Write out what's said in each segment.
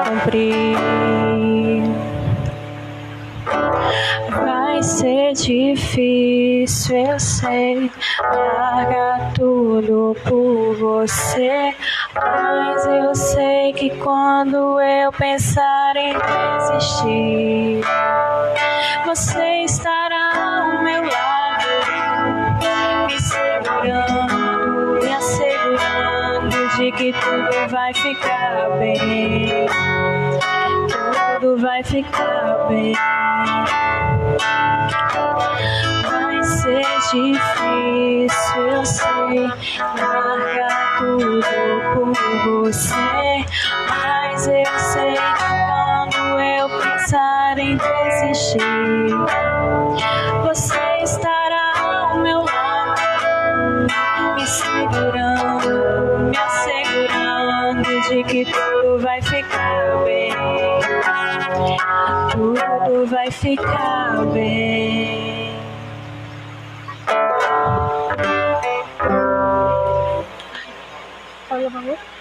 cumprir. Vai ser difícil, eu sei, largar tudo por você, mas eu sei que quando eu pensar em desistir, você estará ao meu lado, me segurando, me assegurando de que tudo vai ficar bem, tudo vai ficar bem. Vai ser difícil, eu sei, largar tudo por você, mas eu sei que quando eu pensar em desistir, você estará ao meu lado, me segurando, me assegurando de que tudo vai ficar bem, tudo vai ficar bem. Pode levar outro?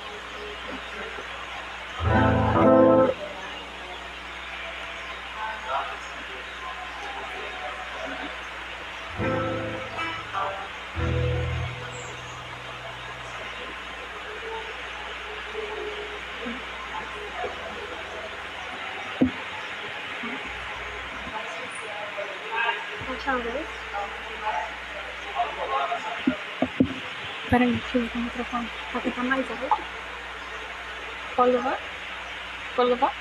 Peraí, deixa eu ver o microfone. Vai ficar mais alto? Pode levar? Pode levar?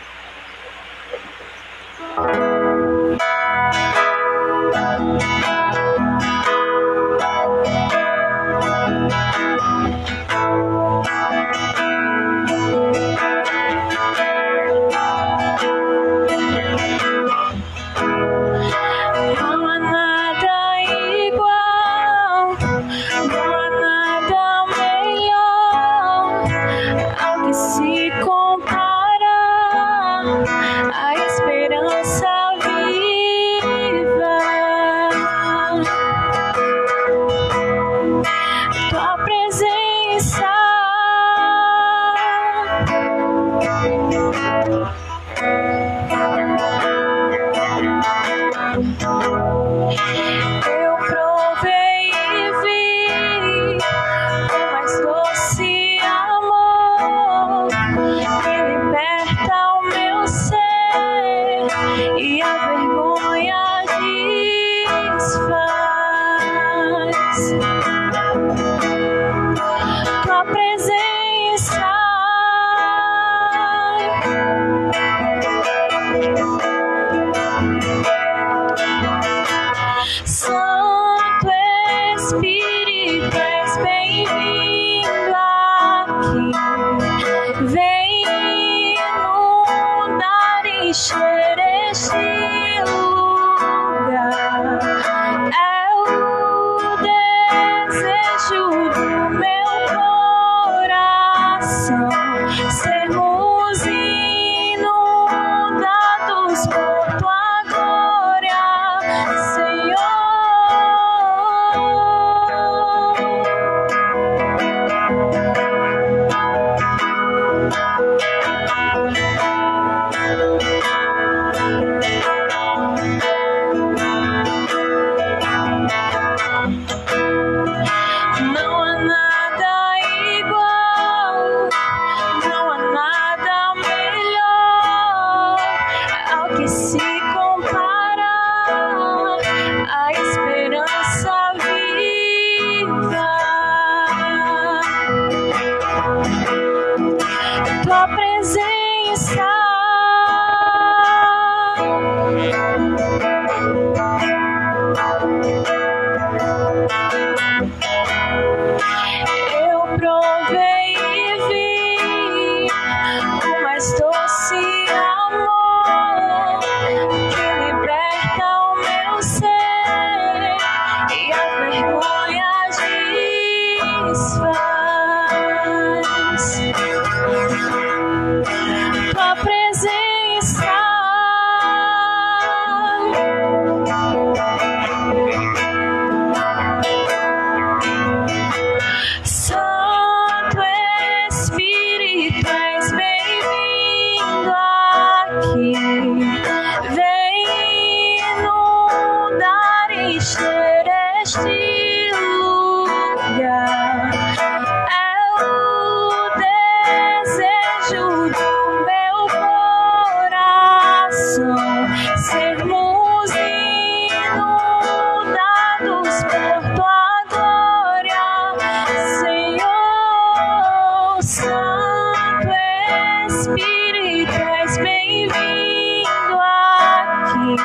Espírito, és bem-vindo aqui.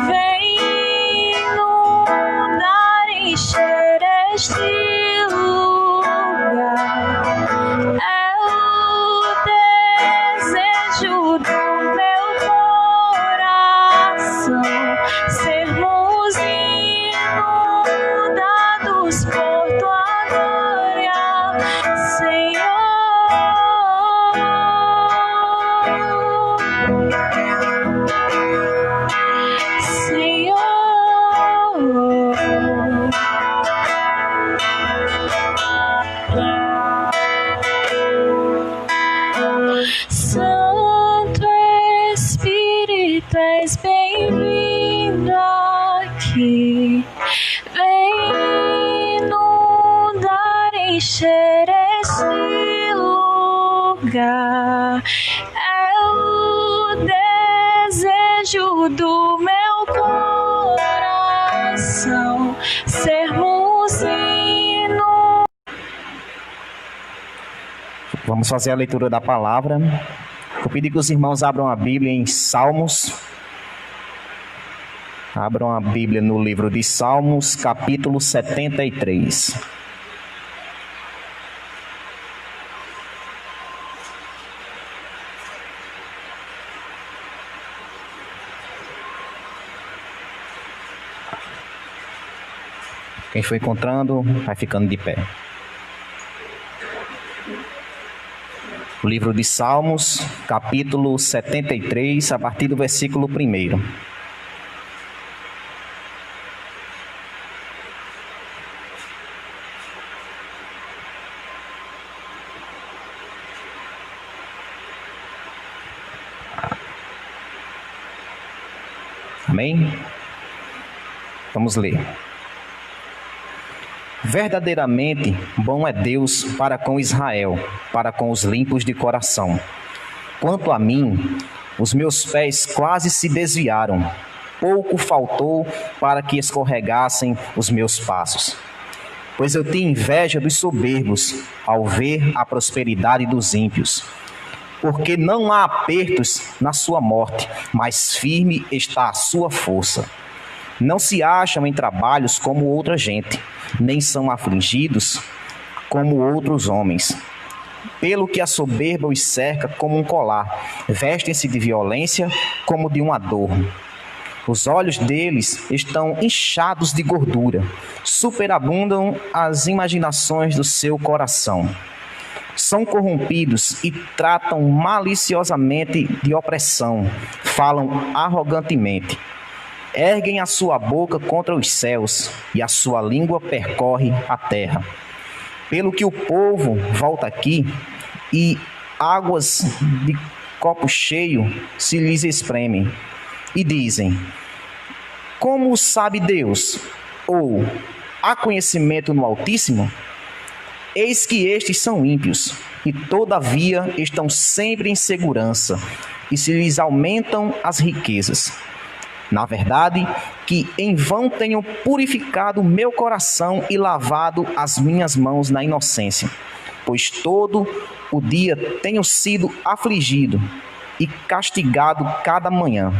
Vem inundar, encher este lugar. É o desejo do meu coração sermos inundados por tua glória, Senhor. Santo Espírito, és bem-vindo aqui. Vem inundar, encher este lugar. É o desejo do meu coração sermos inundados. Vamos fazer a leitura da palavra. Vou pedir que os irmãos abram a Bíblia em Salmos. Abram a Bíblia no livro de Salmos, capítulo 73. Quem foi encontrando, vai ficando de pé. O livro de Salmos, capítulo 73, a partir do versículo 1. Amém? Vamos ler. Verdadeiramente bom é Deus para com Israel, para com os limpos de coração. Quanto a mim, os meus pés quase se desviaram, pouco faltou para que escorregassem os meus passos. Pois eu tinha inveja dos soberbos ao ver a prosperidade dos ímpios. Porque não há apertos na sua morte, mas firme está a sua força. Não se acham em trabalhos como outra gente, nem são afligidos como outros homens. Pelo que a soberba os cerca como um colar, vestem-se de violência como de um adorno. Os olhos deles estão inchados de gordura, superabundam as imaginações do seu coração. São corrompidos e tratam maliciosamente de opressão, falam arrogantemente. Erguem a sua boca contra os céus e a sua língua percorre a terra. Pelo que o povo volta aqui e águas de copo cheio se lhes espremem e dizem: como sabe Deus? Ou há conhecimento no Altíssimo? Eis que estes são ímpios e todavia estão sempre em segurança e se lhes aumentam as riquezas. Na verdade, que em vão tenho purificado meu coração e lavado as minhas mãos na inocência, pois todo o dia tenho sido afligido e castigado cada manhã.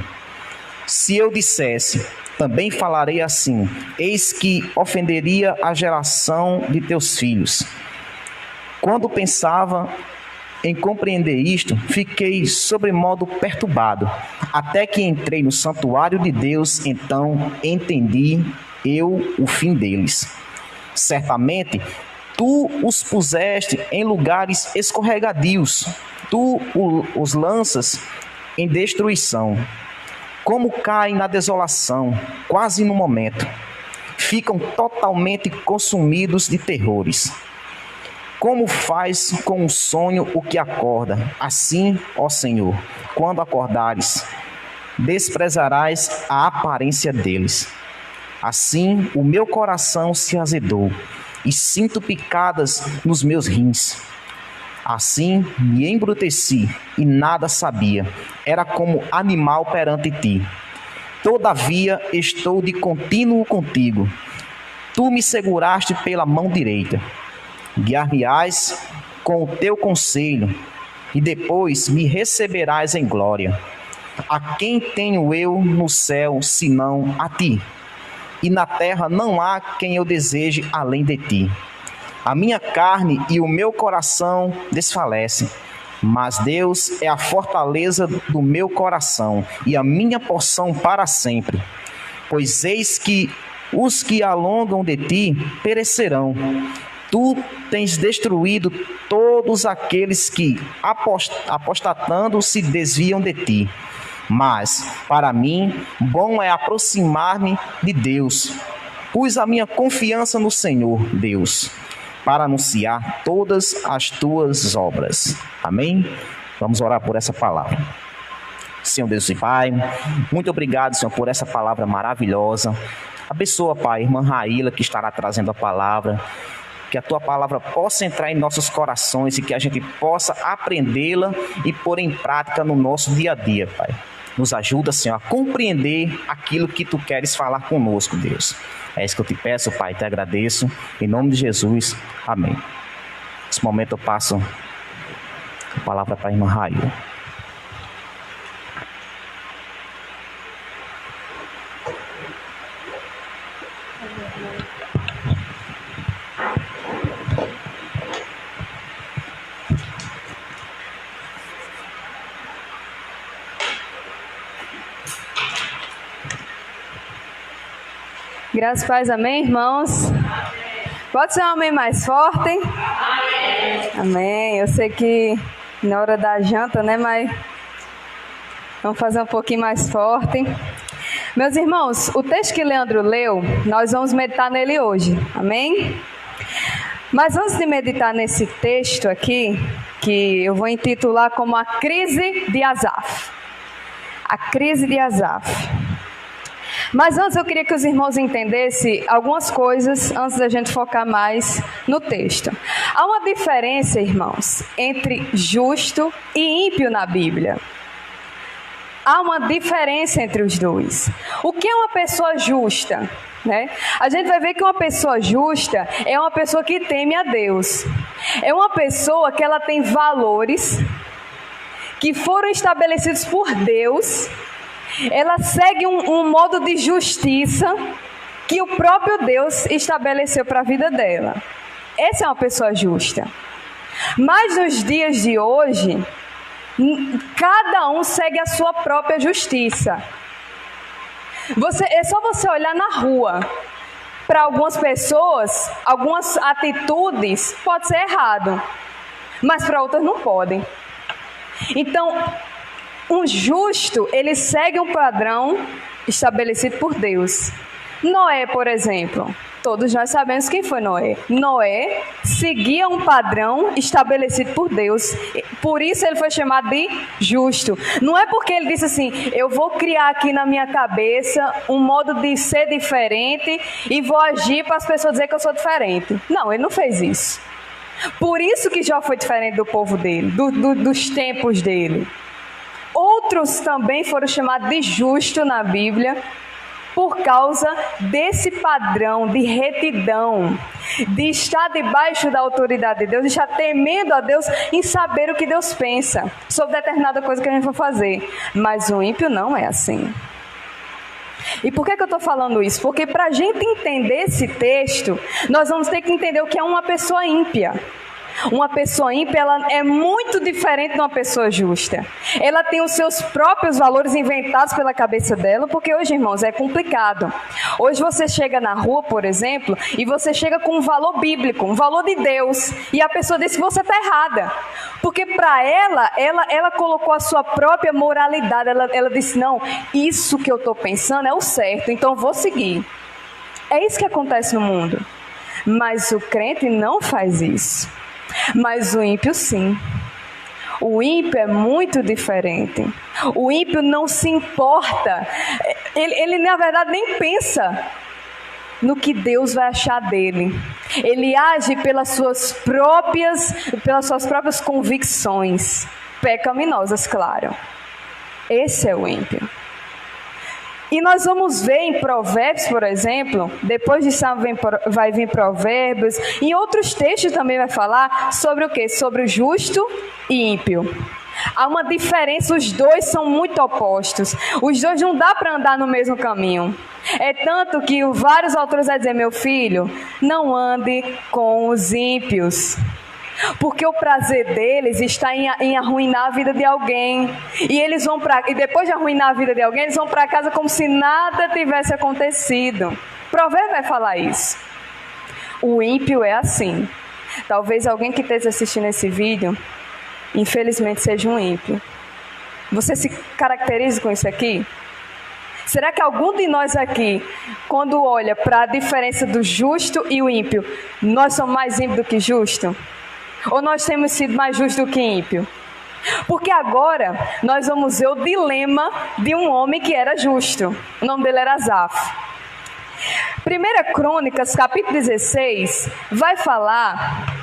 Se eu dissesse, também falarei assim, eis que ofenderia a geração de teus filhos. Quando pensava em compreender isto, fiquei sobremodo perturbado, até que entrei no santuário de Deus, então entendi eu o fim deles. Certamente, tu os puseste em lugares escorregadios, tu os lanças em destruição. Como caem na desolação, quase no momento, ficam totalmente consumidos de terrores. Como faz com o sonho o que acorda, assim, ó Senhor, quando acordares, desprezarás a aparência deles. Assim, o meu coração se azedou e sinto picadas nos meus rins. Assim, me embruteci e nada sabia, era como animal perante ti. Todavia, estou de contínuo contigo. Tu me seguraste pela mão direita. Guiar-me-ás com o teu conselho, e depois me receberás em glória. A quem tenho eu no céu, senão a ti? E na terra não há quem eu deseje além de ti. A minha carne e o meu coração desfalecem, mas Deus é a fortaleza do meu coração e a minha porção para sempre. Pois eis que os que alongam de ti perecerão. Tu tens destruído todos aqueles que, apostatando, se desviam de ti. Mas, para mim, bom é aproximar-me de Deus. Pus a minha confiança no Senhor, Deus, para anunciar todas as tuas obras. Amém? Vamos orar por essa palavra. Senhor Deus e Pai, muito obrigado, Senhor, por essa palavra maravilhosa. Abençoa, Pai, a irmã Raíla, que estará trazendo a palavra. Que a Tua palavra possa entrar em nossos corações e que a gente possa aprendê-la e pôr em prática no nosso dia a dia, Pai. Nos ajuda, Senhor, a compreender aquilo que Tu queres falar conosco, Deus. É isso que eu te peço, Pai, te agradeço. Em nome de Jesus, amém. Nesse momento eu passo a palavra para a irmã Raíla. Graças a Deus, amém, irmãos? Pode ser um amém mais forte? Amém. Amém. Eu sei que na hora da janta, né, mas vamos fazer um pouquinho mais forte. Meus irmãos, o texto que Leandro leu, nós vamos meditar nele hoje, amém? Mas antes de meditar nesse texto aqui, que eu vou intitular como a crise de Asaf. A crise de Asaf. Mas antes eu queria que os irmãos entendessem algumas coisas antes da gente focar mais no texto. Há uma diferença, irmãos, entre justo e ímpio na Bíblia. Há uma diferença entre os dois. O que é uma pessoa justa? Né? A gente vai ver que uma pessoa justa é uma pessoa que teme a Deus. É uma pessoa que ela tem valores que foram estabelecidos por Deus. Ela segue um modo de justiça que o próprio Deus estabeleceu para a vida dela. Essa é uma pessoa justa. Mas nos dias de hoje, cada um segue a sua própria justiça. É só você olhar na rua. Para algumas pessoas, algumas atitudes pode ser errado, mas para outras não podem. Então, um justo, ele segue um padrão estabelecido por Deus. Noé, por exemplo, todos nós sabemos quem foi Noé. Noé seguia um padrão estabelecido por Deus. Por isso ele foi chamado de justo. Não é porque ele disse assim, eu vou criar aqui na minha cabeça um modo de ser diferente e vou agir para as pessoas dizerem que eu sou diferente. Não, ele não fez isso. Por isso que Jó foi diferente do povo dele, dos tempos dele. Outros também foram chamados de justo na Bíblia por causa desse padrão de retidão, de estar debaixo da autoridade de Deus, de estar temendo a Deus em saber o que Deus pensa sobre determinada coisa que a gente vai fazer. Mas o ímpio não é assim. E por que eu estou falando isso? Porque para a gente entender esse texto, nós vamos ter que entender o que é uma pessoa ímpia. Uma pessoa ímpia, ela é muito diferente de uma pessoa justa. Ela tem os seus próprios valores inventados pela cabeça dela, porque hoje, irmãos, é complicado. Hoje você chega na rua, por exemplo, e você chega com um valor bíblico, um valor de Deus, e a pessoa diz que você está errada. Porque para ela colocou a sua própria moralidade, ela disse, não, isso que eu estou pensando é o certo, então eu vou seguir. É isso que acontece no mundo. Mas o crente não faz isso. Mas o ímpio sim. O ímpio é muito diferente. O ímpio não se importa. Ele na verdade nem pensa no que Deus vai achar dele. Ele age pelas suas próprias convicções pecaminosas, claro. Esse é o ímpio. E nós vamos ver em Provérbios, por exemplo, depois de Salmo vai vir Provérbios, em outros textos também vai falar sobre o quê? Sobre o justo e ímpio. Há uma diferença, os dois são muito opostos. Os dois não dá para andar no mesmo caminho. É tanto que vários autores vão dizer, meu filho, não ande com os ímpios. Porque o prazer deles está em arruinar a vida de alguém. E depois de arruinar a vida de alguém, eles vão para casa como se nada tivesse acontecido. Provérbio vai falar isso. O ímpio é assim. Talvez alguém que esteja assistindo esse vídeo, infelizmente seja um ímpio. Você se caracteriza com isso aqui? Será que algum de nós aqui, quando olha para a diferença do justo e o ímpio, nós somos mais ímpios do que justo? Ou nós temos sido mais justos do que ímpio? Porque agora nós vamos ver o dilema de um homem que era justo. O nome dele era Asaf. 1 Crônicas, capítulo 16, vai falar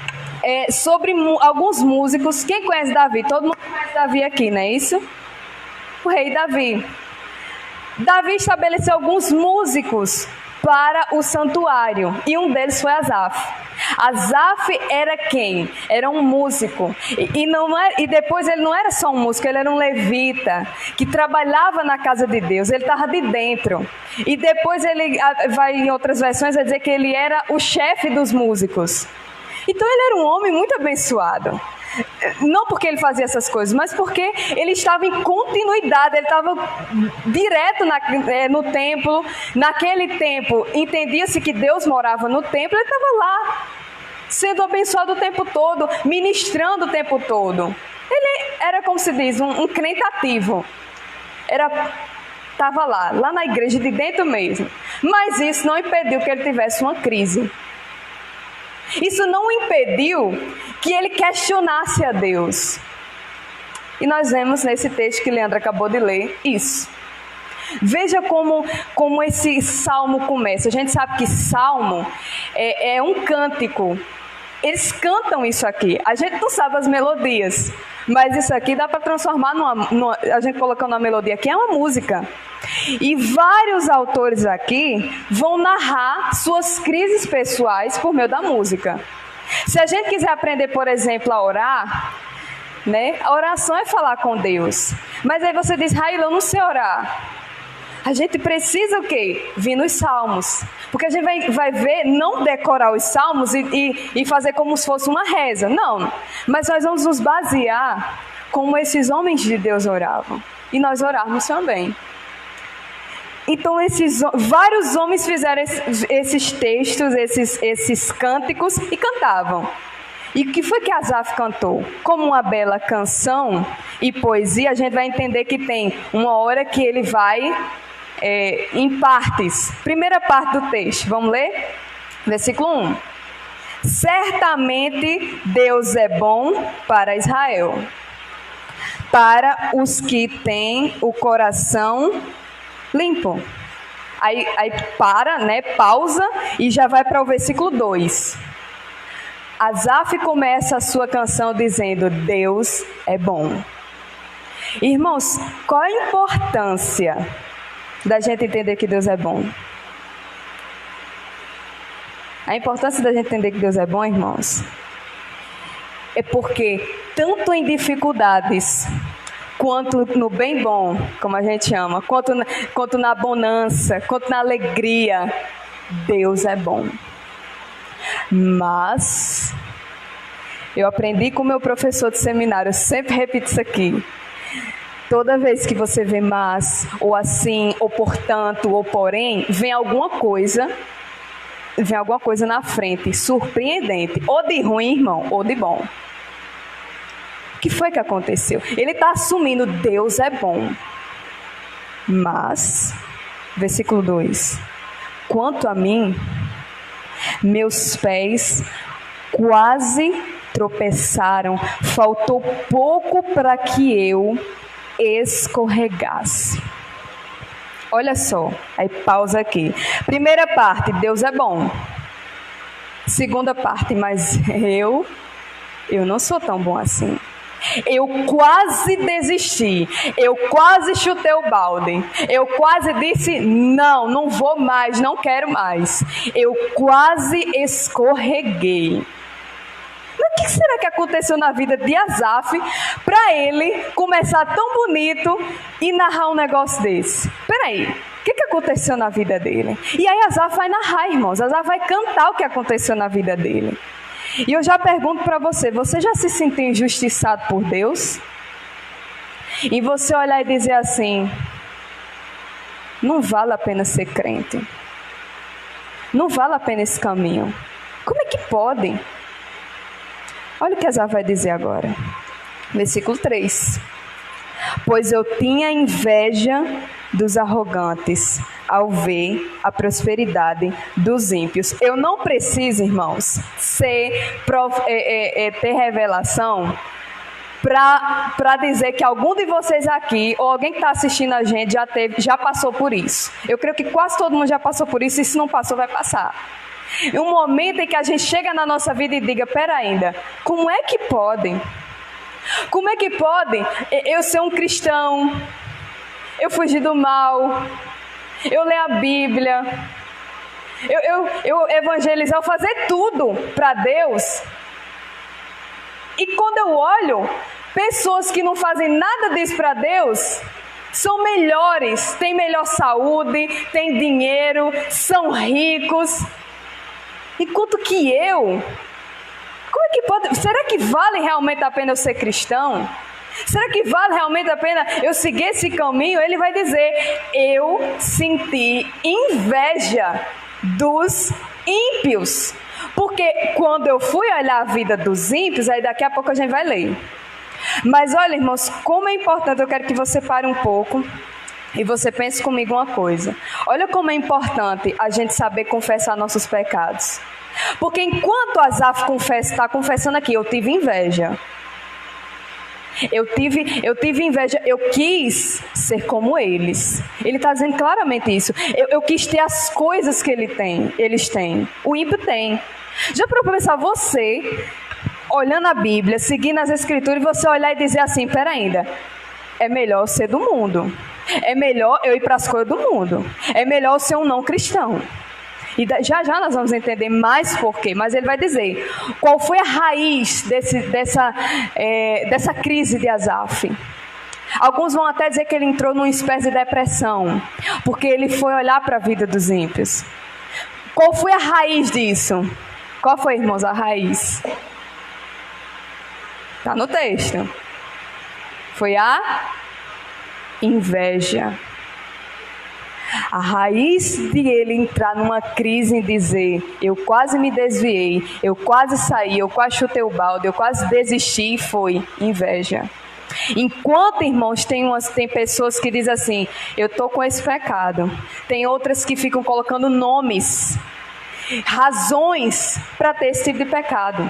sobre alguns músicos. Quem conhece Davi? Todo mundo conhece Davi aqui, não é isso? O rei Davi. Davi estabeleceu alguns músicos para o santuário, e um deles foi Asaf. Asaf era quem? Era um músico, e depois ele não era só um músico, ele era um levita, que trabalhava na casa de Deus, ele estava de dentro, e depois ele vai em outras versões a dizer que ele era o chefe dos músicos. Então ele era um homem muito abençoado. Não porque ele fazia essas coisas, mas porque ele estava em continuidade, ele estava direto no templo. Naquele tempo, entendia-se que Deus morava no templo, ele estava lá, sendo abençoado o tempo todo, ministrando o tempo todo. Ele era, como se diz, um crente ativo. Estava lá na igreja de dentro mesmo. Mas isso não impediu que ele tivesse uma crise. Isso não impediu que ele questionasse a Deus. E nós vemos nesse texto que Leandro acabou de ler isso. Veja como esse salmo começa. A gente sabe que salmo é um cântico. Eles cantam isso aqui. A gente não sabe as melodias, mas isso aqui dá para transformar a gente colocando uma melodia aqui, é uma música. E vários autores aqui vão narrar suas crises pessoais por meio da música. Se a gente quiser aprender, por exemplo, a orar, né? A oração é falar com Deus. Mas aí você diz, Raíla, eu não sei orar. A gente precisa o quê? Vir nos salmos. Porque a gente vai ver, não decorar os salmos e fazer como se fosse uma reza. Não. Mas nós vamos nos basear como esses homens de Deus oravam. E nós orarmos também. Então, vários homens fizeram esses textos, esses cânticos e cantavam. E o que foi que Asaf cantou? Como uma bela canção e poesia, a gente vai entender que tem uma hora que ele vai em partes. Primeira parte do texto, vamos ler? Versículo 1. Certamente Deus é bom para Israel, para os que têm o coração limpo. Aí para, né? Pausa e já vai para o versículo 2. Asaf começa a sua canção dizendo: Deus é bom. Irmãos, qual a importância da gente entender que Deus é bom? A importância da gente entender que Deus é bom, irmãos, é porque tanto em dificuldades quanto no bem bom, como a gente ama, quanto na bonança, quanto na alegria, Deus é bom. Mas eu aprendi com o meu professor de seminário, eu sempre repito isso aqui. Toda vez que você vê mas, ou assim, ou portanto, ou porém, vem alguma coisa na frente, surpreendente, ou de ruim, irmão, ou de bom. O que foi que aconteceu? Ele está assumindo, Deus é bom. Mas, versículo 2, quanto a mim, meus pés quase tropeçaram, faltou pouco para que eu escorregasse. Olha só, aí pausa aqui. Primeira parte, Deus é bom. Segunda parte, mas eu não sou tão bom assim. eu quase desisti, eu quase chutei o balde, eu quase disse, não vou mais, não quero mais. Eu quase escorreguei. Mas o que será que aconteceu na vida de Asaf para ele começar tão bonito e narrar um negócio desse? Peraí, o que aconteceu na vida dele? E aí Asaf vai narrar, irmãos, Asaf vai cantar o que aconteceu na vida dele. E eu já pergunto para você, você já se sentiu injustiçado por Deus? E você olhar e dizer assim, não vale a pena ser crente. Não vale a pena esse caminho. Como é que pode? Olha o que Asaf vai dizer agora. Versículo 3. Pois eu tinha inveja dos arrogantes ao ver a prosperidade dos ímpios. Eu não preciso, irmãos, ter revelação para dizer que algum de vocês aqui, ou alguém que está assistindo a gente, já passou por isso. Eu creio que quase todo mundo já passou por isso, e se não passou, vai passar. Um momento em que a gente chega na nossa vida e diga, pera ainda, como é que pode? Como é que pode eu ser um cristão, eu fugir do mal, eu ler a Bíblia, eu evangelizar, eu fazer tudo para Deus, e quando eu olho, pessoas que não fazem nada disso para Deus, são melhores, têm melhor saúde, têm dinheiro, são ricos, enquanto que eu, como é que pode, será que vale realmente a pena eu ser cristão? Será que vale realmente a pena eu seguir esse caminho? Ele vai dizer, eu senti inveja dos ímpios. Porque quando eu fui olhar a vida dos ímpios, aí daqui a pouco a gente vai ler. Mas olha, irmãos, como é importante, eu quero que você pare um pouco e você pense comigo uma coisa. Olha como é importante a gente saber confessar nossos pecados. Porque enquanto Asaf está confessando aqui, eu tive inveja. Eu tive inveja, eu quis ser como eles. Ele está dizendo claramente isso. Eu quis ter as coisas que eles têm. O ímpio tem. Já para pensar, você, olhando a Bíblia, seguindo as Escrituras, e você olhar e dizer assim, pera ainda, é melhor ser do mundo. É melhor eu ir para as coisas do mundo. É melhor eu ser um não cristão. E já nós vamos entender mais por quê. Mas ele vai dizer, qual foi a raiz dessa crise de Asaf? Alguns vão até dizer que ele entrou numa espécie de depressão, porque ele foi olhar para a vida dos ímpios. Qual foi a raiz disso? Qual foi, irmãos, a raiz? Está no texto. Foi a inveja. A raiz de ele entrar numa crise e dizer, eu quase me desviei, eu quase saí, eu quase chutei o balde, eu quase desisti, foi inveja. Enquanto, irmãos, tem pessoas que dizem assim, eu estou com esse pecado. Tem outras que ficam colocando nomes, razões para ter esse tipo de pecado.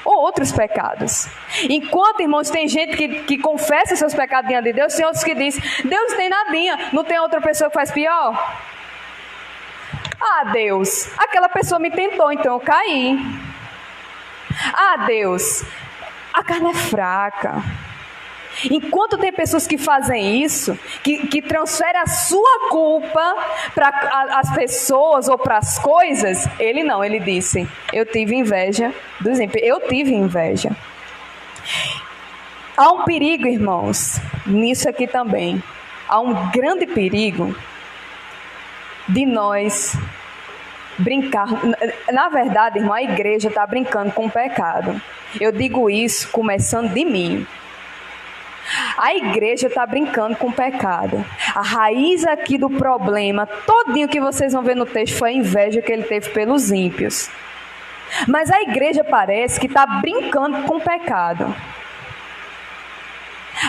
Ou outros pecados. Enquanto, irmãos, tem gente que confessa seus pecados diante de Deus, tem outros que dizem, Deus tem nadinha, não tem outra pessoa que faz pior? Ah, Deus, aquela pessoa me tentou, então eu caí. Ah, Deus, a carne é fraca. Enquanto tem pessoas que fazem isso, que transferem a sua culpa para as pessoas ou para as coisas, ele não, ele disse, eu tive inveja dos ímpios, eu tive inveja. Há um perigo, irmãos, nisso aqui também. Há um grande perigo de nós brincar. Na verdade, irmão, a igreja está brincando com o pecado. Eu digo isso começando de mim. A igreja está brincando com o pecado. A raiz aqui do problema, todinho que vocês vão ver no texto, foi a inveja que ele teve pelos ímpios. Mas a igreja parece que está brincando com o pecado.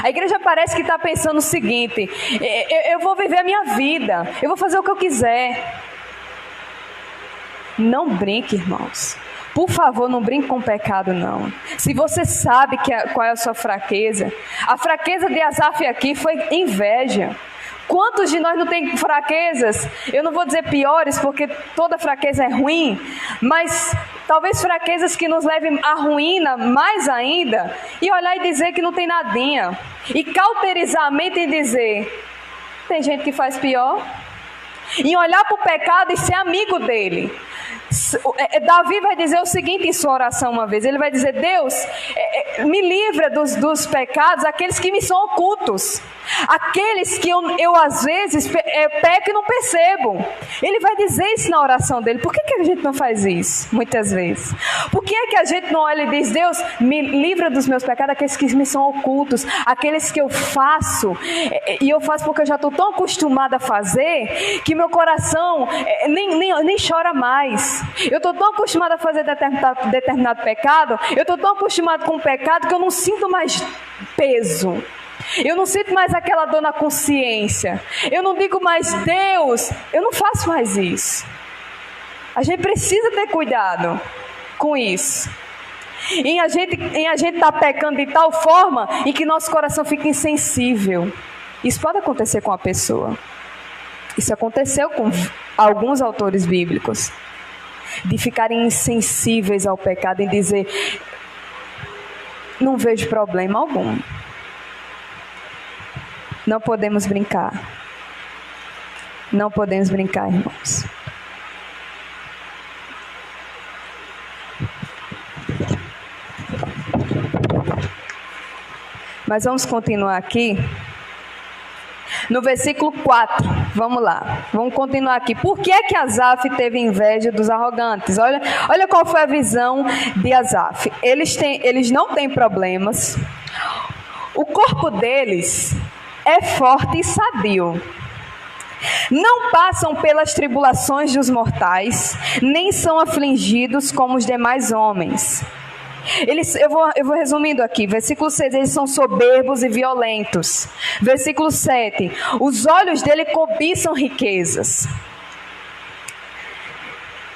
A igreja parece que está pensando o seguinte, eu vou viver a minha vida, eu vou fazer o que eu quiser. Não brinque, irmãos. Por favor, não brinque com o pecado, não. Se você sabe qual é a sua fraqueza, a fraqueza de Asaf aqui foi inveja. Quantos de nós não tem fraquezas? Eu não vou dizer piores, porque toda fraqueza é ruim, mas talvez fraquezas que nos levem à ruína mais ainda, e olhar e dizer que não tem nadinha, e cauterizar a mente e dizer, tem gente que faz pior, e olhar para o pecado e ser amigo dele. Davi vai dizer o seguinte em sua oração uma vez, ele vai dizer, Deus, me livra dos pecados, aqueles que me são ocultos, aqueles que eu às vezes peco e não percebo. Ele vai dizer isso na oração dele. Por que a gente não faz isso muitas vezes? Por que a gente não olha e diz, Deus, me livra dos meus pecados, aqueles que me são ocultos, aqueles que eu faço, e eu faço porque eu já estou tão acostumada a fazer, que meu coração nem chora mais. Eu estou tão acostumada a fazer determinado pecado, eu estou tão acostumada com o pecado que eu não sinto mais peso. Eu não sinto mais aquela dor na consciência. Eu não digo mais, Deus, eu não faço mais isso. A gente precisa ter cuidado com isso. Em a gente estar pecando de tal forma em que nosso coração fica insensível. Isso pode acontecer com a pessoa. Isso aconteceu com alguns autores bíblicos. De ficarem insensíveis ao pecado e dizer, não vejo problema algum. Não podemos brincar. Não podemos brincar, irmãos. Mas vamos continuar aqui. No versículo 4, vamos lá. Vamos continuar aqui. Por que é que Asaf teve inveja dos arrogantes? Olha qual foi a visão de Asaf. Eles não têm problemas. O corpo deles é forte e sadio. Não passam pelas tribulações dos mortais, nem são afligidos como os demais homens. Eu vou resumindo aqui. Versículo 6, eles são soberbos e violentos. Versículo 7, os olhos dele cobiçam riquezas.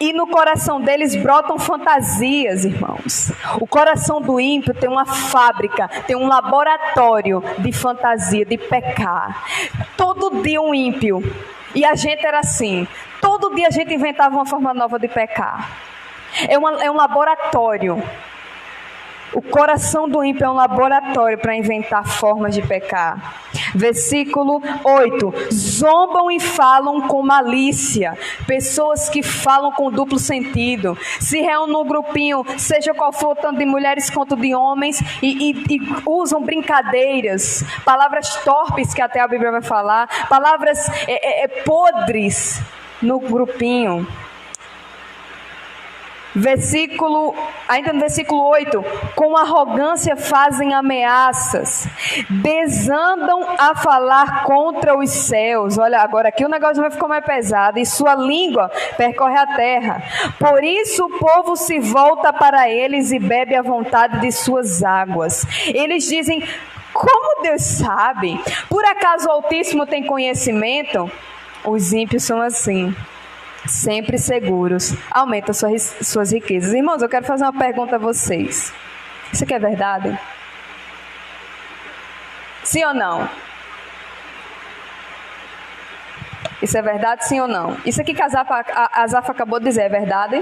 E no coração deles brotam fantasias, irmãos. O coração do ímpio tem uma fábrica, tem um laboratório de fantasia, de pecar. Todo dia um ímpio, e a gente era assim, todo dia a gente inventava uma forma nova de pecar. É um laboratório. O coração do ímpio é um laboratório para inventar formas de pecar. Versículo 8. Zombam e falam com malícia. Pessoas que falam com duplo sentido. Se reúnem num grupinho, seja qual for, tanto de mulheres quanto de homens, e usam brincadeiras, palavras torpes, que até a Bíblia vai falar, palavras podres no grupinho. Ainda no versículo 8, com arrogância fazem ameaças, desandam a falar contra os céus. Olha, agora aqui o negócio vai ficar mais pesado, e sua língua percorre a terra. Por isso o povo se volta para eles e bebe à vontade de suas águas. Eles dizem, como Deus sabe? Por acaso o Altíssimo tem conhecimento? Os ímpios são assim. Sempre seguros, aumenta suas riquezas. Irmãos, eu quero fazer uma pergunta a vocês. Isso aqui é verdade? Sim ou não? Isso é verdade, sim ou não? Isso aqui que a Asaf acabou de dizer, é verdade?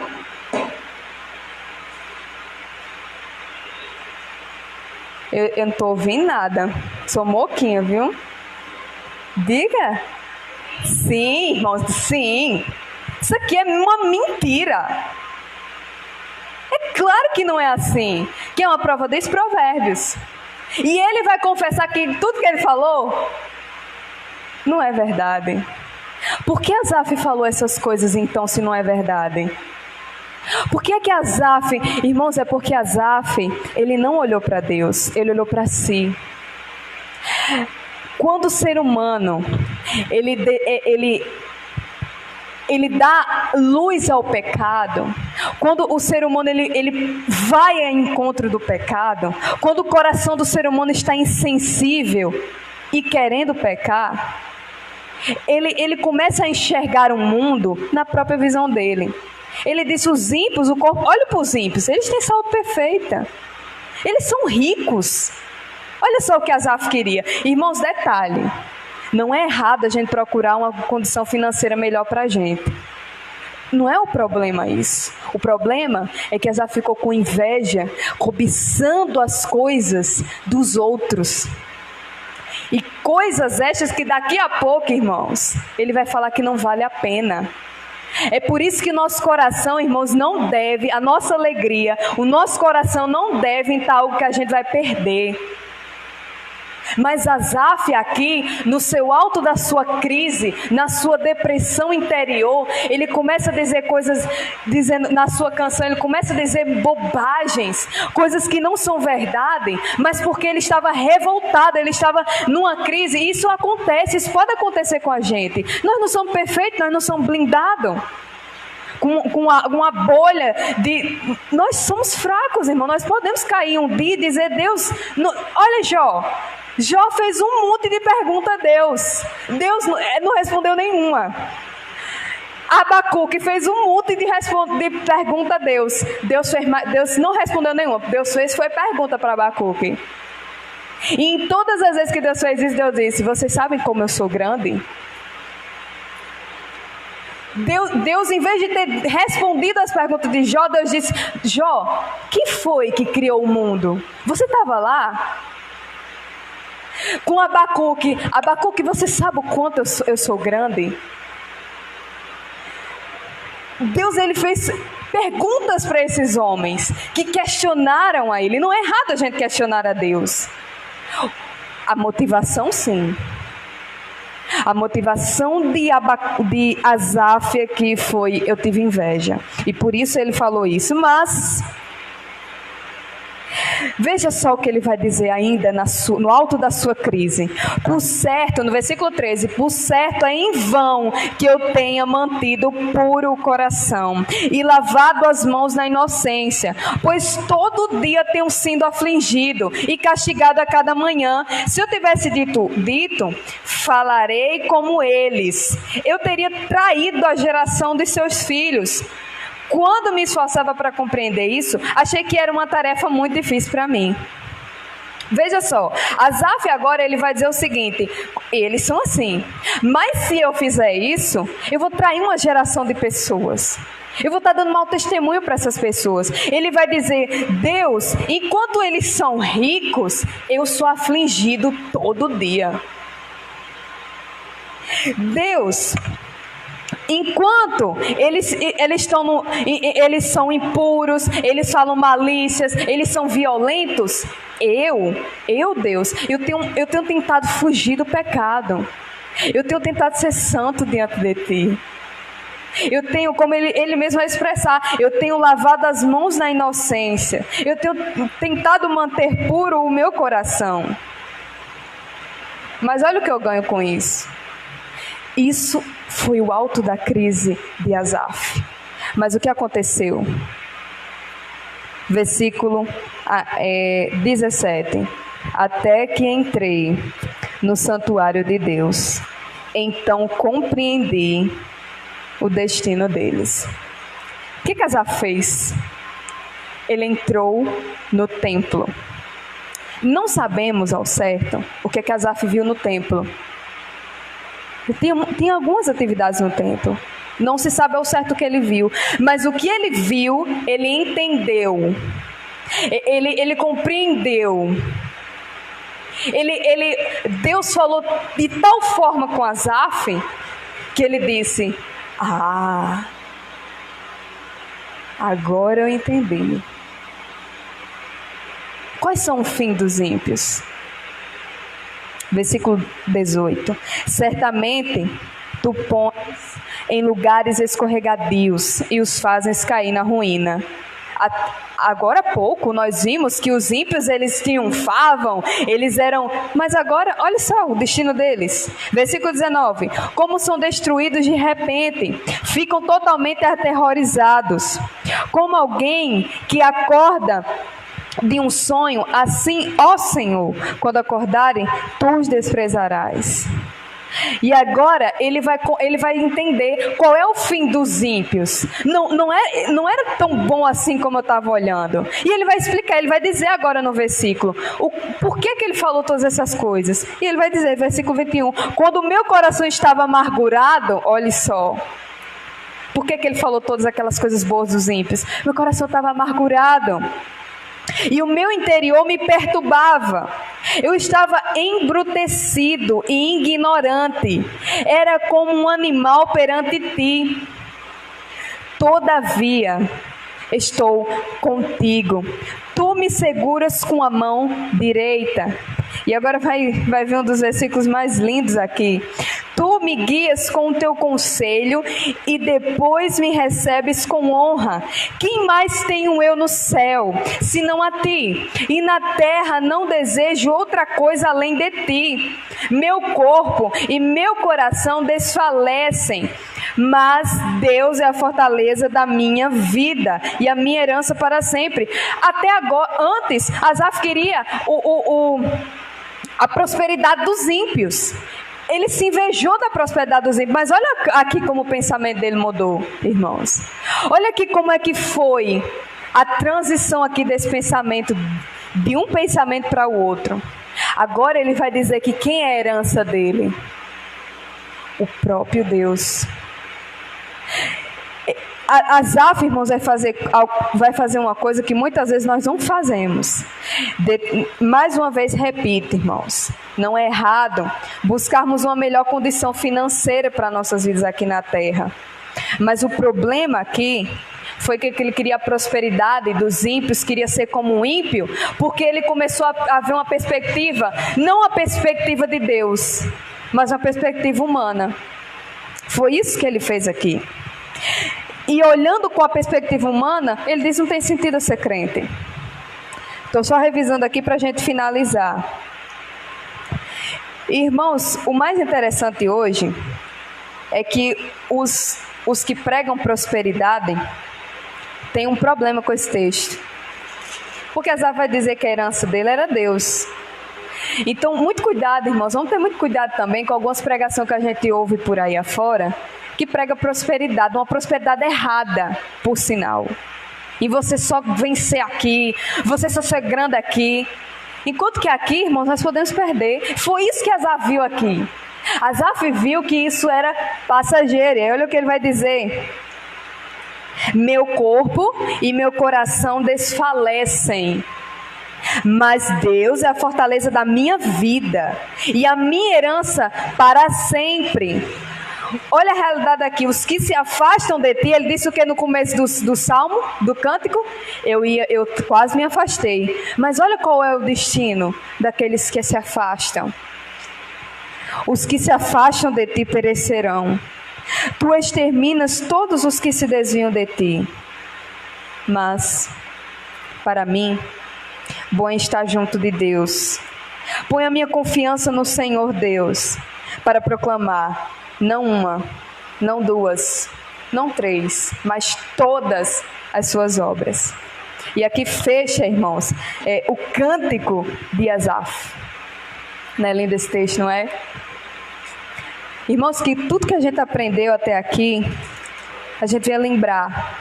Eu não estou ouvindo nada. Sou moquinha, viu? Diga. Sim, irmãos, sim. Isso aqui é uma mentira. É claro que não é assim. Que é uma prova dos provérbios. E ele vai confessar que tudo que ele falou não é verdade. Por que Asaf falou essas coisas então, se não é verdade? Por que é que Asaf, irmãos, é porque Asaf, ele não olhou para Deus, ele olhou para si. Quando o ser humano, ele dá luz ao pecado, quando o ser humano ele vai ao encontro do pecado, quando o coração do ser humano está insensível e querendo pecar, ele começa a enxergar o mundo na própria visão dele. Ele disse, os ímpios, o corpo, olha para os ímpios, eles têm saúde perfeita, eles são ricos. Olha só o que Asaf queria. Irmãos, detalhe, não é errado a gente procurar uma condição financeira melhor para a gente. não é o problema isso. O problema é que Asaf ficou com inveja, cobiçando as coisas dos outros. E coisas estas que daqui a pouco, irmãos, ele vai falar que não vale a pena. É por isso que nosso coração, irmãos, não deve, a nossa alegria, o nosso coração não deve estar algo que a gente vai perder. Mas Asaf aqui, no seu alto da sua crise, na sua depressão interior, ele começa a dizer coisas, dizendo na sua canção, ele começa a dizer bobagens, coisas que não são verdade, mas porque ele estava revoltado, ele estava numa crise, e isso acontece, isso pode acontecer com a gente. Nós não somos perfeitos, nós não somos blindados. Com uma bolha de... Nós somos fracos, irmão, nós podemos cair um dia e dizer, Deus, olha Jó fez um monte de perguntas a Deus. Deus não respondeu nenhuma. Abacuque fez um monte de perguntas a Deus. Deus não respondeu nenhuma. Deus foi pergunta para Abacuque. E em todas as vezes que Deus fez isso, Deus disse, vocês sabem como eu sou grande? Deus, em vez de ter respondido as perguntas de Jó, Deus disse, Jó, quem foi que criou o mundo? Você estava lá? Com Abacuque, você sabe o quanto eu sou grande? Deus, ele fez perguntas para esses homens que questionaram a ele. Não é errado a gente questionar a Deus. A motivação, sim. A motivação de Asaf aqui foi, eu tive inveja. E por isso ele falou isso, mas... Veja só o que ele vai dizer ainda no alto da sua crise. Por certo, no versículo 13, por certo é em vão que eu tenha mantido puro o coração e lavado as mãos na inocência, pois todo dia tenho sido afligido e castigado a cada manhã. Se eu tivesse dito, falarei como eles. Eu teria traído a geração de seus filhos. Quando me esforçava para compreender isso, achei que era uma tarefa muito difícil para mim. Veja só, Asaf agora ele vai dizer o seguinte, eles são assim, mas se eu fizer isso, eu vou trair uma geração de pessoas. Eu vou estar dando mau testemunho para essas pessoas. Ele vai dizer, Deus, enquanto eles são ricos, eu sou afligido todo dia. Deus... Enquanto eles são impuros, eles falam malícias, eles são violentos, Deus, eu tenho tentado fugir do pecado. Eu tenho tentado ser santo diante de Ti. Eu tenho, como ele mesmo vai expressar, eu tenho lavado as mãos na inocência. Eu tenho tentado manter puro o meu coração. Mas olha o que eu ganho com isso. Isso foi o alto da crise de Asaf. Mas o que aconteceu? Versículo 17. Até que entrei no santuário de Deus, então compreendi o destino deles. O que Asaf fez? Ele entrou no templo. Não sabemos ao certo o que Asaf viu no templo. Tinha algumas atividades no templo. Não se sabe ao certo o que ele viu. Mas o que ele viu, ele entendeu. Ele compreendeu. Deus falou de tal forma com Asaf, que ele disse, agora eu entendi. Quais são o fim dos ímpios? Versículo 18. Certamente tu pões em lugares escorregadios e os fazes cair na ruína. Agora há pouco nós vimos que os ímpios eles triunfavam, eles eram... Mas agora, olha só o destino deles. Versículo 19. Como são destruídos de repente, ficam totalmente aterrorizados. Como alguém que acorda de um sonho, assim, ó Senhor, quando acordarem, tu os desprezarás. E agora ele vai entender qual é o fim dos ímpios. Não era tão bom assim como eu estava olhando. E ele vai explicar, ele vai dizer agora no versículo, por que ele falou todas essas coisas. E ele vai dizer, versículo 21, quando o meu coração estava amargurado, olhe só, Por que ele falou todas aquelas coisas boas dos ímpios? Meu coração estava amargurado. E o meu interior me perturbava. Eu estava embrutecido e ignorante. Era como um animal perante ti. Todavia, estou contigo. Tu me seguras com a mão direita. E agora vai vir um dos versículos mais lindos aqui. Tu me guias com o teu conselho e depois me recebes com honra. Quem mais tenho eu no céu, senão a ti? E na terra não desejo outra coisa além de ti. Meu corpo e meu coração desfalecem, mas Deus é a fortaleza da minha vida e a minha herança para sempre. Até agora, antes, Asaf queria a prosperidade dos ímpios. Ele se invejou da prosperidade dos ímpios. Mas olha aqui como o pensamento dele mudou, irmãos. Olha aqui como é que foi a transição aqui desse pensamento, de um pensamento para o outro. Agora ele vai dizer que quem é a herança dele? O próprio Deus. Asaf, irmãos, vai fazer uma coisa que muitas vezes nós não fazemos. Mais uma vez, repito, irmãos, não é errado buscarmos uma melhor condição financeira para nossas vidas aqui na terra. Mas o problema aqui foi que ele queria a prosperidade dos ímpios, queria ser como um ímpio, porque ele começou a ver uma perspectiva, não a perspectiva de Deus, mas uma perspectiva humana. Foi isso que ele fez aqui. E olhando com a perspectiva humana, ele diz: não tem sentido eu ser crente. Estou só revisando aqui para a gente finalizar. Irmãos, o mais interessante hoje é que os que pregam prosperidade têm um problema com esse texto. Porque Asaf vai dizer que a herança dele era Deus. Então, muito cuidado, irmãos. Vamos ter muito cuidado também com algumas pregações que a gente ouve por aí afora, que prega prosperidade, uma prosperidade errada, por sinal. E você só vencer aqui, você só ser grande aqui. Enquanto que aqui, irmãos, nós podemos perder. Foi isso que Asaf viu aqui. Asaf viu que isso era passageiro. E olha o que ele vai dizer: meu corpo e meu coração desfalecem, mas Deus é a fortaleza da minha vida e a minha herança para sempre. Olha a realidade aqui: os que se afastam de ti, ele disse o que no começo do salmo, do cântico? Eu quase me afastei. Mas olha qual é o destino daqueles que se afastam. Os que se afastam de ti perecerão. Tu exterminas todos os que se desviam de ti. Mas, para mim, bom é estar junto de Deus. Põe a minha confiança no Senhor Deus, para proclamar não uma, não duas, não três, mas todas as suas obras. E aqui fecha, irmãos, o cântico de Asaf. Não é lindo esse texto, não é? Irmãos, que tudo que a gente aprendeu até aqui, a gente vai lembrar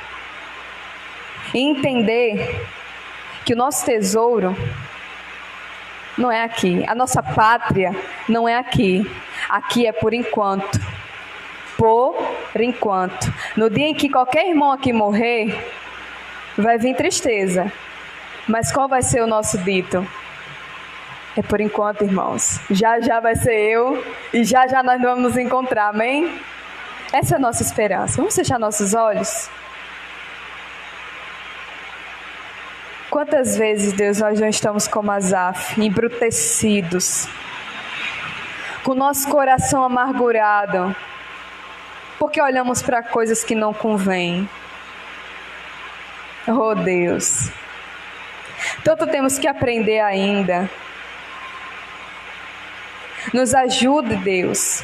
e entender que o nosso tesouro não é aqui, a nossa pátria não é aqui. Aqui é por enquanto. Por enquanto. No dia em que qualquer irmão aqui morrer, vai vir tristeza. Mas qual vai ser o nosso dito? É por enquanto, irmãos. Já já vai ser eu e já já nós vamos nos encontrar, amém? Essa é a nossa esperança. Vamos fechar nossos olhos? Quantas vezes, Deus, nós não estamos como Asaf, embrutecidos, com o nosso coração amargurado, porque olhamos para coisas que não convêm. Oh, Deus, tanto temos que aprender ainda. Nos ajude, Deus,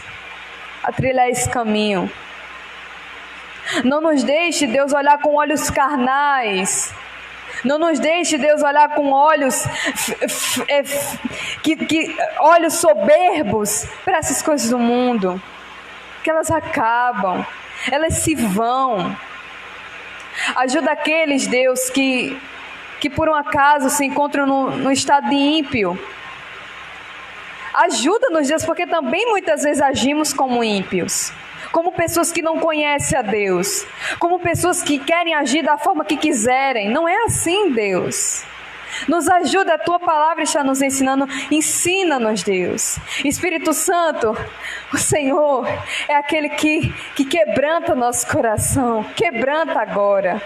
a trilhar esse caminho. Não nos deixe, Deus, olhar com olhos carnais. Não nos deixe, Deus, olhar com olhos olhos soberbos para essas coisas do mundo, que elas acabam, elas se vão. Ajuda aqueles, Deus, que por um acaso se encontram no estado de ímpio. Ajuda-nos, Deus, porque também muitas vezes agimos como ímpios. como pessoas que não conhecem a Deus, como pessoas que querem agir da forma que quiserem. Não é assim, Deus. Nos ajuda, a tua palavra está nos ensinando. Ensina-nos, Deus. Espírito Santo, o Senhor é aquele que quebranta nosso coração. Quebranta agora.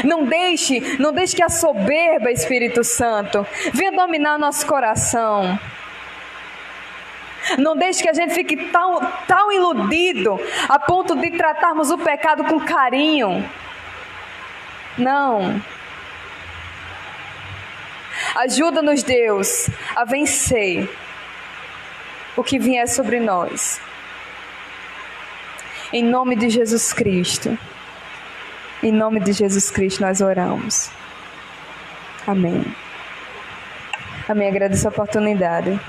Não deixe que a soberba, Espírito Santo, venha dominar nosso coração. Não deixe que a gente fique tão iludido a ponto de tratarmos o pecado com carinho. Não. Ajuda-nos, Deus, a vencer o que vier sobre nós. Em nome de Jesus Cristo. Em nome de Jesus Cristo nós oramos. Amém. Amém. Agradeço a oportunidade.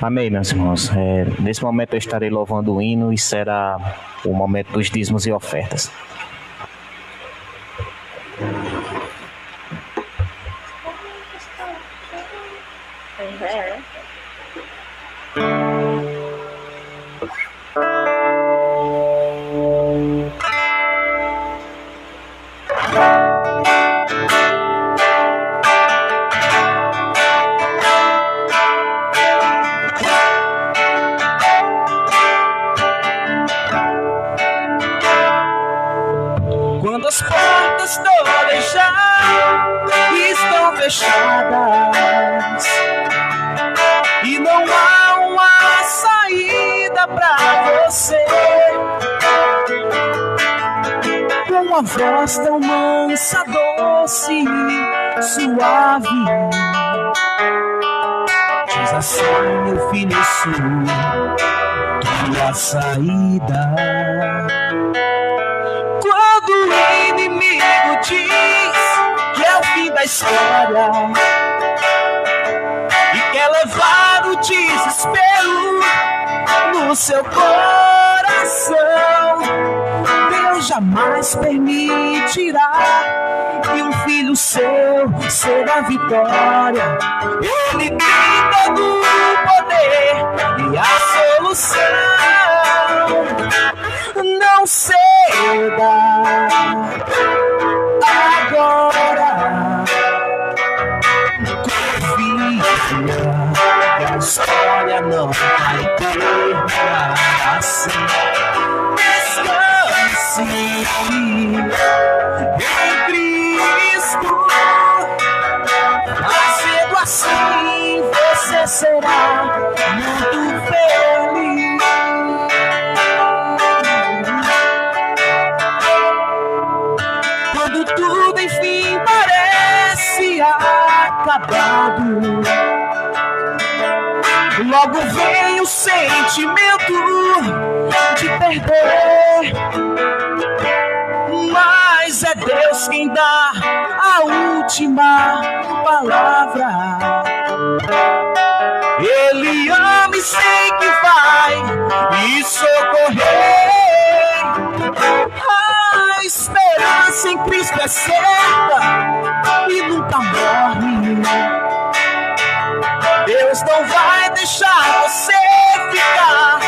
Amém, meus irmãos. Nesse momento eu estarei louvando o hino e será o momento dos dízimos e ofertas. Quando as portas todas já estão fechadas e não há uma saída pra você, com uma voz tão mansa, doce, suave, diz assim: meu filho, eu sou tua saída. Quando o inimigo diz que é o fim da história e quer levar o desespero no seu coração, Deus jamais permitirá que um filho seu seja a vitória. Ele tem todo o poder e a solução. Não ceda agora, confia que a história não vai terminar assim. Descanse em Cristo, fazendo assim você será muito feliz. Quando tudo enfim parece acabado, logo vem o sentimento de perder, mas é Deus quem dá a última palavra. Ele ama e sei que vai me socorrer. A esperança em Cristo é certa e nunca morre. Deus não vai deixar você ficar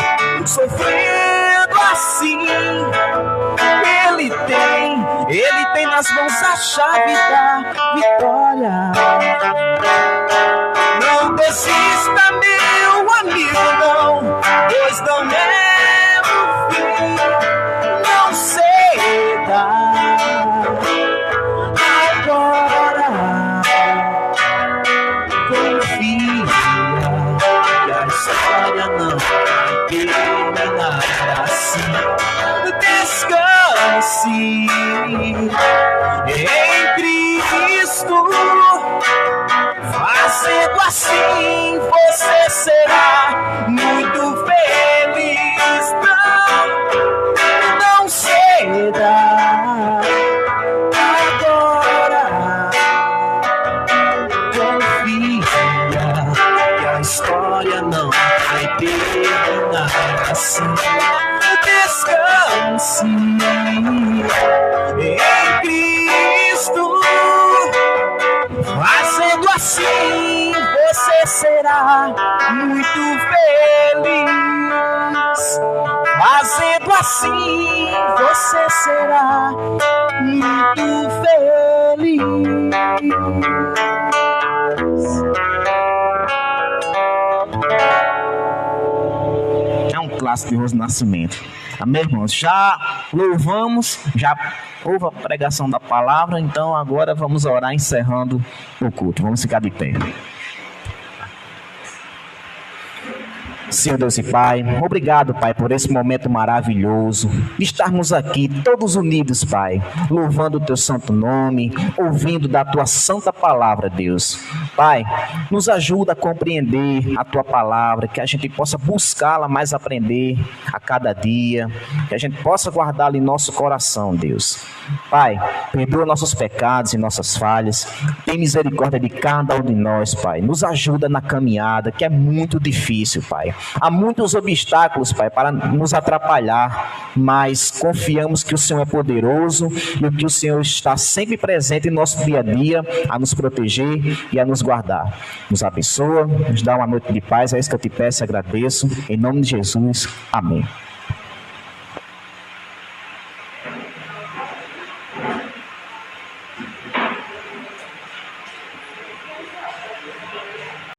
sofrendo assim. Ele tem nas mãos a chave da vitória. Não desista, meu amigo, não, pois não é o fim. Não ceda agora, confia que a história você será muito feliz. Fazendo assim, você será muito feliz. É um clássico de Roso Nascimento. Amém, irmãos? Já louvamos, já houve a pregação da palavra, então agora vamos orar encerrando o culto. Vamos ficar de pé. Senhor Deus e Pai, obrigado, Pai, por esse momento maravilhoso de estarmos aqui todos unidos, Pai, louvando o Teu santo nome, ouvindo da Tua santa palavra, Deus. Pai, nos ajuda a compreender a Tua palavra, que a gente possa buscá-la, mais aprender a cada dia, que a gente possa guardá-la em nosso coração, Deus. Pai, perdoa nossos pecados e nossas falhas, tem misericórdia de cada um de nós, Pai. Nos ajuda na caminhada, que é muito difícil, Pai. Há muitos obstáculos, Pai, para nos atrapalhar, mas confiamos que o Senhor é poderoso e que o Senhor está sempre presente em nosso dia a dia, a nos proteger e a nos guardar. Nos abençoa, nos dá uma noite de paz, é isso que eu te peço e agradeço. Em nome de Jesus, amém.